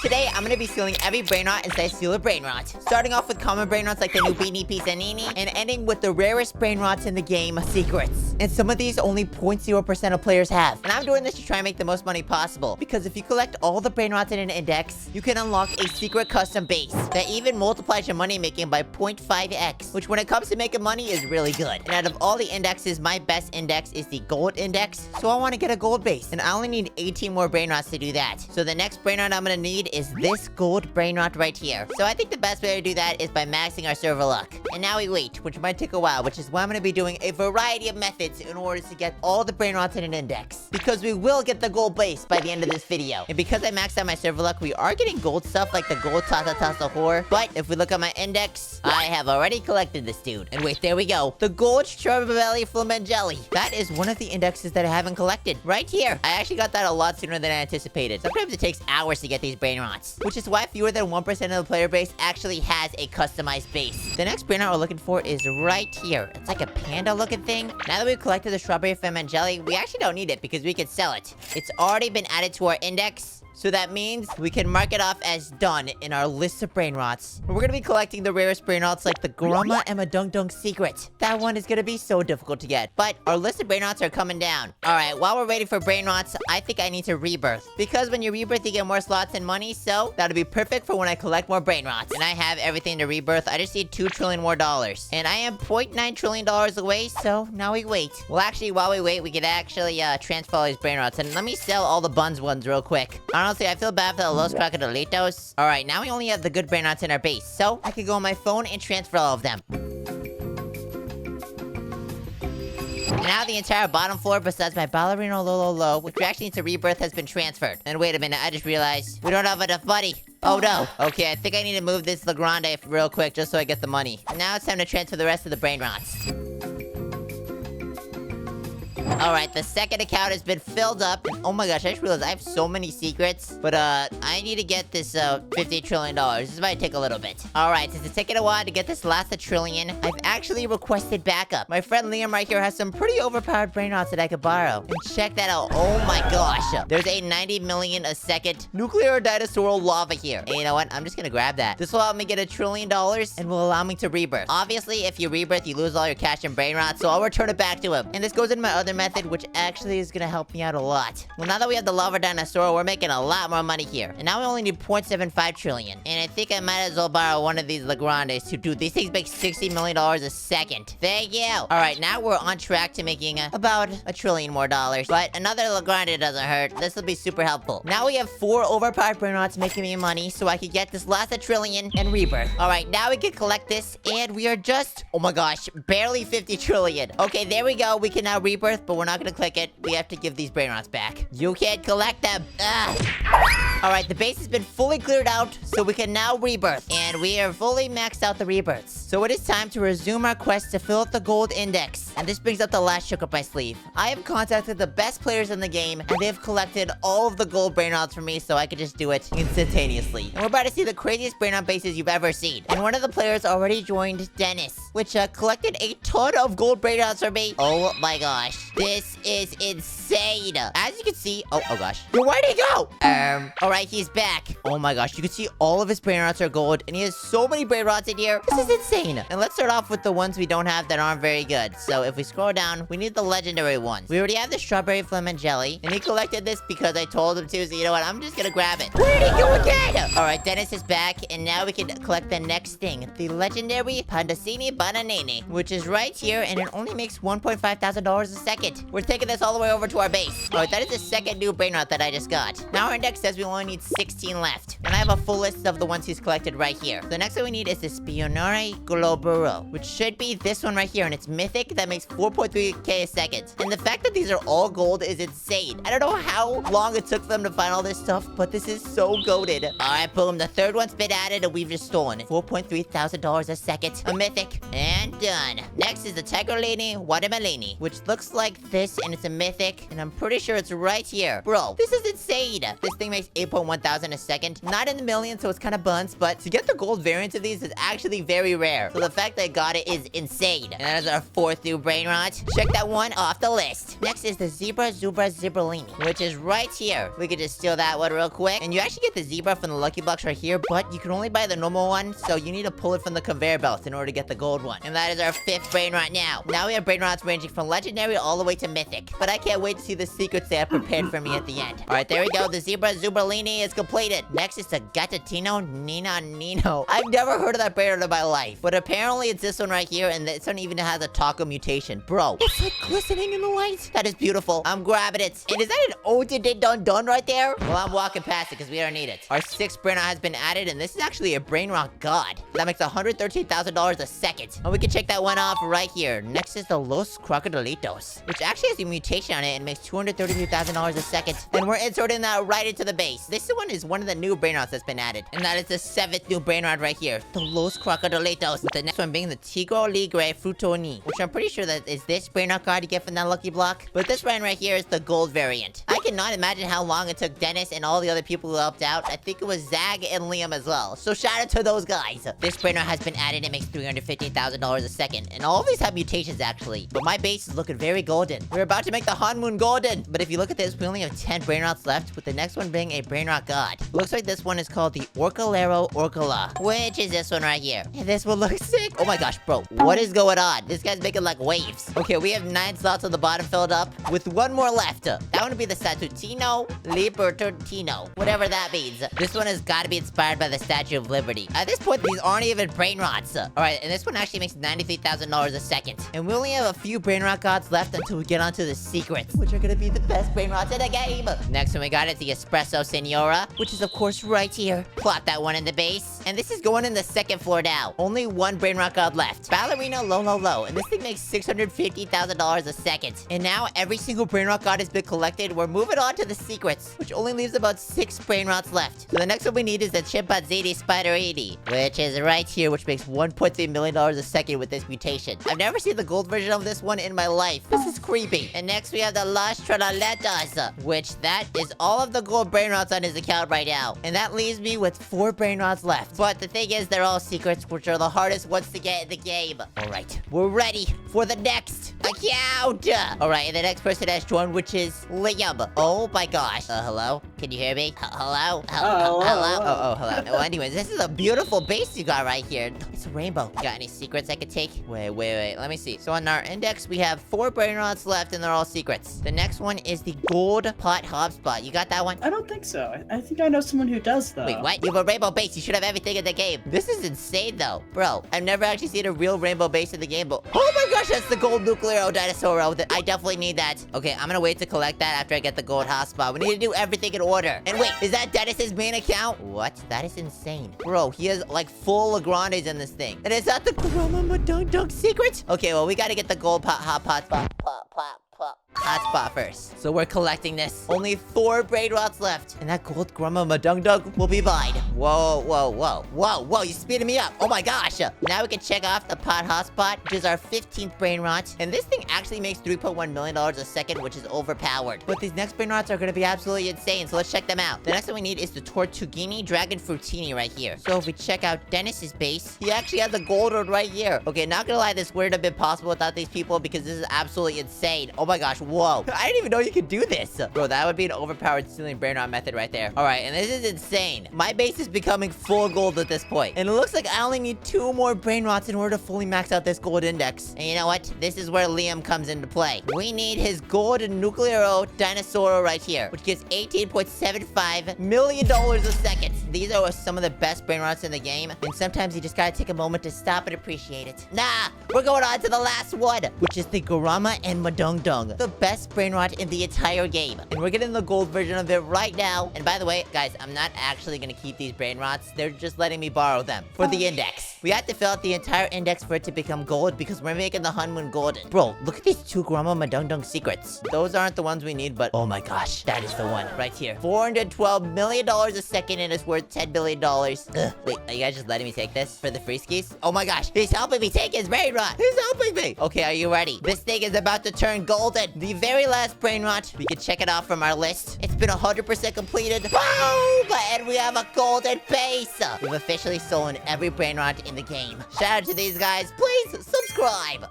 Today, I'm gonna be stealing every Brainrot inside Steal a Brainrot. Starting off with common Brainrots like the new Beanie Pizza Nini, and ending with the rarest Brainrots in the game, Secrets. And some of these only 0.0% of players have. And I'm doing this to try and make the most money possible, because if you collect all the Brainrots in an index, you can unlock a secret custom base that even multiplies your money making by 0.5x, which when it comes to making money is really good. And out of all the indexes, my best index is the gold index, so I want to get a gold base, and I only need 18 more Brainrots to do that. So the next Brainrot I'm gonna need is this gold Brainrot right here. So I think the best way to do that is by maxing our server luck. And now we wait, which might take a while, which is why I'm gonna be doing a variety of methods in order to get all the Brainrots in an index. Because we will get the gold base by the end of this video. And because I maxed out my server luck, we are getting gold stuff like the gold Tata Tata Whore. But if we look at my index, I have already collected this dude. And wait, there we go. The gold Strawberry Flamangelli. That is one of the indexes that I haven't collected. Right here. I actually got that a lot sooner than I anticipated. Sometimes it takes hours to get these Brainrots, which is why fewer than 1% of the player base actually has a customized base. The next Brainrot we're looking for is right here. It's like a panda looking thing. Now that we've collected the Strawberry Flamangelli, we actually don't need it because we can sell it. It's already been added to our index. So that means we can mark it off as done in our list of Brainrots. We're gonna be collecting the rarest Brainrots like the Grandma and Dunk Dunk Secret. That one is gonna be so difficult to get. But our list of Brainrots are coming down. Alright, while we're waiting for Brainrots, I think I need to rebirth. Because when you rebirth, you get more slots and money, so that'll be perfect for when I collect more Brainrots. And I have everything to rebirth. I just need $2 trillion more. And I am $0.9 trillion away, so now we wait. Well, actually, while we wait, we can actually transfer all these Brainrots. And let me sell all the buns ones real quick. Honestly, I feel bad for the Los Crocodilitos. Alright, now we only have the good Brainrots in our base, so I can go on my phone and transfer all of them. Now the entire bottom floor, besides my Ballerino Lolo, which we actually need to rebirth, has been transferred. And wait a minute, I just realized we don't have enough money. Oh no. Okay, I think I need to move this Legrande real quick just so I get the money. And now it's time to transfer the rest of the Brainrots. Alright, the second account has been filled up. And oh my gosh, I just realized I have so many secrets. But, I need to get this, $50 trillion. This might take a little bit. Alright, since it's taking a while to get this last trillion, I've actually requested backup. My friend Liam right here has some pretty overpowered Brainrots that I could borrow. And check that out. Oh my gosh. There's a 90 million a second nuclear dinosaur lava here. And you know what? I'm just gonna grab that. This will help me get $1 trillion and will allow me to rebirth. Obviously, if you rebirth, you lose all your cash and Brainrots, so I'll return it back to him. And this goes in my other method, which actually is gonna help me out a lot. Well, now that we have the lava dinosaur, we're making a lot more money here. And now we only need 0.75 trillion. And I think I might as well borrow one of these Legrandes to do. These things make $60 million a second. Thank you. Alright, now we're on track to making about $1 trillion more. But another Legrande doesn't hurt. This will be super helpful. Now we have 4 overpowered Brainrots making me money, so I can get this last $1 trillion and rebirth. Alright, now we can collect this, and we are just, oh my gosh, barely 50 trillion. Okay, there we go. We can now rebirth, but we're not gonna click it. We have to give these Brainrots back. You can't collect them. Alright, the base has been fully cleared out, so we can now rebirth. And we are fully maxed out the rebirths. So it is time to resume our quest to fill up the gold index. And this brings up the last trick up my sleeve. I have contacted the best players in the game, and they have collected all of the gold Brainrots for me, so I could just do it instantaneously. And we're about to see the craziest Brainrot bases you've ever seen. And one of the players already joined Dennis, which collected a ton of gold Brainrots for me. Oh my gosh. This is insane. As you can see, oh gosh. Where'd he go? Alright, he's back. Oh my gosh, you can see all of his Brainrots are gold, and he has so many Brainrots in here. This is insane. And let's start off with the ones we don't have that aren't very good. So if we scroll down, we need the legendary ones. We already have the Strawberry Flamangelli, and he collected this because I told him to, so you know what? I'm just gonna grab it. Where'd he go again? Alright, Dennis is back, and now we can collect the next thing. The legendary Pandasini Bananini, which is right here, and it only makes $1.5 thousand a second. We're taking this all the way over to our base. Alright, that is the second new Brainrot that I just got. Now our index says we only need 16 left. And I have a full list of the ones he's collected right here. The next one we need is the Spionare Globuro, which should be this one right here, and it's mythic. That makes 4.3k a second. And the fact that these are all gold is insane. I don't know how long it took them to find all this stuff, but this is so goated. Alright, boom, the third one's been added, and we've just stolen it. $4.3 thousand a second. A mythic. And done. Next is the Tigerlini Watermelini, which looks like this, and it's a mythic, and I'm pretty sure it's right here. Bro, this is insane. This thing makes 8.1 thousand a second. Not in the millions, so it's kind of buns, but to get the gold variant of these is actually very rare. So the fact that I got it is insane. And that is our 4th new Brainrot. Check that one off the list. Next is the Zebra Zubra Zibralini, which is right here. We could just steal that one real quick. And you actually get the zebra from the Lucky lucky blocks right here, but you can only buy the normal one, so you need to pull it from the conveyor belt in order to get the gold one. And that is our 5th Brainrot now. Now we have Brainrots ranging from legendary all the way to mythic. But I can't wait to see the secrets they have prepared for me at the end. Alright, there we go. The Zebra Zuberlini is completed. Next is the Gatatino Nina Nino. I've never heard of that Brainrot in my life, but apparently it's this one right here, and this one even has a taco mutation. Bro, it's like glistening in the light. That is beautiful. I'm grabbing it. And is that an Odin right there? Well, I'm walking past it because we don't need it. Our 6th Brainrot has been added, and this is actually a Brainrot god. That makes $113,000 a second. And we can check that one off right here. Next is the Los Crocodilitos, which actually has a mutation on it and makes $232,000 a second. And we're inserting that right into the base. This one is one of the new Brainrots that's been added. And that is the 7th new Brainrot right here. The Los Crocodilitos. With the next one being the Tigro Ligre Frutoni, which I'm pretty sure that is this Brainrot card you get from that lucky block. But this one right here is the gold variant. I cannot imagine how long it took Dennis and all the other people who helped out. I think it was Zag and Liam as well. So shout out to those guys. This Brainrot has been added and makes $315,000 a second. And all of these have mutations actually. But my base is looking very golden. We're about to make the Hanmoon golden. But if you look at this, we only have 10 Brainrots left, with the next one being a Brainrot god. Looks like this one is called the Orcalero Orcala, which is this one right here. And this one looks sick. Oh my gosh, bro. What is going on? This guy's making like waves. Okay, we have 9 slots on the bottom filled up, with 1 more left. That one would be the Statutino Libertino, whatever that means. This one has got to be inspired by the Statue of Liberty. At this point, these aren't even Brainrots. Alright, and this one actually makes $93,000 a second. And we only have a few Brainrot gods left until we get onto the secrets, which are gonna be the best Brainrots in the game. Next one we got is the Espresso Senora, which is of course right here. Plot that one in the base. And this is going in the 2nd floor now. Only 1 Brainrot god left. Ballerina Low. And this thing makes $650,000 a second. And now every single Brainrot god has been collected. We're moving on to the secrets, which only leaves about 6 Brainrots left. So the next one we need is the Chimpanzini Spiderini, which is right here, which makes $1.3 million a second with this mutation. I've never seen the gold version of this one in my life. This is creepy. And next we have the Las Trolaletas, which that is all of the gold Brainrots on his account right now. And that leaves me with 4 Brainrots left. But the thing is, they're all secrets, which are the hardest ones to get in the game. Alright, we're ready for the next account. Alright, and the next person has joined, which is Liam. Oh my gosh. Hello? Can you hear me? Hello? Hello? Oh, hello. Well, anyways, this is a beautiful base you got right here. It's a rainbow. You got any secrets I could take? Wait. Let me see. So on our index, we have 4 Brainrots left, and they're all secrets. The next one is the Gold Pot Hotspot. You got that one? I don't think so. I think I know someone who does, though. Wait, what? You have a rainbow base. You should have everything in the game. This is insane, though. Bro, I've never actually seen a real rainbow base in the game, but oh my gosh, that's the gold nuclear dinosaur. I definitely need that. Okay, I'm gonna wait to collect that after I get the gold hotspot. We need to do everything in order. And wait, is that Dennis's main account? What? That is insane. Bro, he has like full Legrandes in this thing. And is that the Grandma Madung secret? Okay, well, we gotta get the gold hotspot first. So we're collecting this. Only 4 Brainrots left. And that gold Grandma Madung will be mine. Whoa, you're speeding me up. Oh my gosh. Now we can check off the pot hotspot, which is our 15th Brainrot. And this thing actually makes $3.1 million a second, which is overpowered. But these next Brainrots are gonna be absolutely insane, so let's check them out. The next one we need is the Tortughini Dragon Frutini right here. So if we check out Dennis's base, he actually has the gold one right here. Okay, not gonna lie, this wouldn't have been possible without these people because this is absolutely insane. Oh my gosh, whoa. I didn't even know you could do this. Bro, that would be an overpowered stealing Brainrot method right there. Alright, and this is insane. My base is becoming full gold at this point. And it looks like I only need 2 more Brainrots in order to fully max out this gold index. And you know what? This is where Liam comes into play. We need his gold Nuclearo Dinosaur right here, which gives $18.75 million a second. These are some of the best Brainrots in the game, and sometimes you just gotta take a moment to stop and appreciate it. Nah, we're going on to the last one, which is the Garama and Madung, the best Brainrot in the entire game. And we're getting the gold version of it right now. And by the way, guys, I'm not actually gonna keep these Brainrots. They're just letting me borrow them for the index. We have to fill out the entire index for it to become gold because we're making the Hanmoon golden. Bro, look at these 2 Grandma Madung secrets. Those aren't the ones we need, but oh my gosh, that is the one right here. $412 million a second, and it's worth $10 billion. Wait, are you guys just letting me take this for the free skis? Oh my gosh, he's helping me take his Brainrot. He's helping me. Okay, are you ready? This thing is about to turn golden. The very last Brainrot. We can check it off from our list. It's been 100% completed. Boom! And we have a golden base. We've officially stolen every Brainrot in the game. Shout out to these guys. Please subscribe.